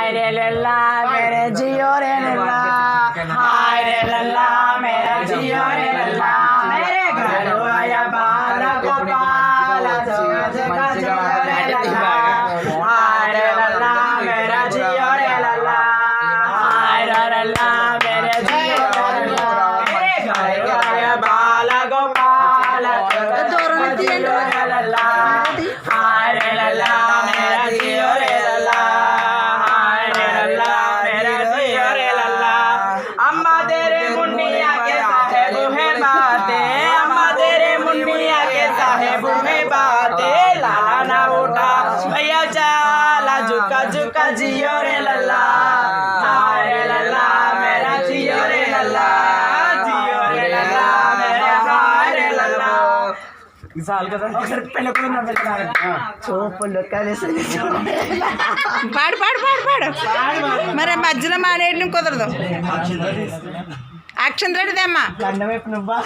हाय रे लल्ला मेरे जियो रे लल्ला, हाय रे लल्ला मेरा जियो रे लल्ला, मेरे घर आया बाल गोपाल जगा जगा रे लल्ला, हाय रे लल्ला मेरा जियो रे लल्ला, हाय रे लल्ला मेरे जियो रे लल्ला, मेरे घर आया बाल गोपाल जगा जगा रे लल्ला, हाय रे लल्ला मेरा जियो रे लल्ला, हाय रे लल्ला मेरा जियो रे लल्ला। अम्मा तेरे मुन्निया के साहेब है बातें, अम्मा तेरे मुन्निया के साहेब है बातें, लाला ना उठा भैया चाला झुका झुका जियो रे लल्ला, हाय रे लल्ला मेरा जियो रे लल्ला, जियो रे लल्ला मेरा हाय रे लल्ला। साल का पहले कोई ना పాడు పాడు పాడు పాడు మరి మధ్యలో మానేయడం కుదరదు. యాక్షన్ రెడీదమ్మా. కండ వైపు నువ్వా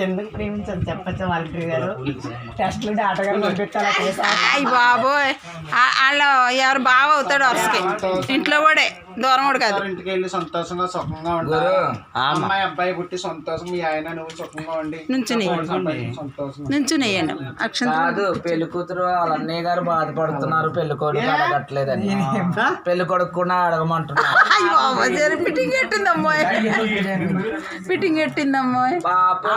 ఎందుకు ప్రేమించాలి చెప్పచ్చా వాలంటీర్ గారు? టెస్ట్లు ఆటగారు పంపించాలి. అయ్యి బాబోయ్, వాళ్ళు ఎవరు బావ అవుతాడు వరుసకి, ఇంట్లో కూడా దూరం కూడా కాదు. ఇంటికి వెళ్ళి సంతోషంగా సుఖంగా ఉంటారు. అమ్మాయి అబ్బాయి పుట్టి సంతోషం, మీ ఆయన నువ్వు సుఖంగా ఉండి నుంచుని సంతోషం. నుంచుని వేయండి అక్షం. కాదు, పెళ్లి కూతురు వాళ్ళ అన్నయ్య గారు బాధపడుతున్నారు, పెళ్లి కొడుకు అడగట్లేదని. పెళ్లి కొడుకు కూడా అడగమంటున్నారు. అయ్యో బాబా, జరి ఫిట్టింగ్ పెట్టిందమ్మో, ఫిట్టింగ్ పెట్టిందమ్మో. పాపం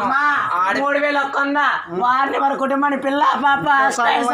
3000 ఒక్కందా వారిని మన కుటుంబాన్ని పిల్ల పాప శోభ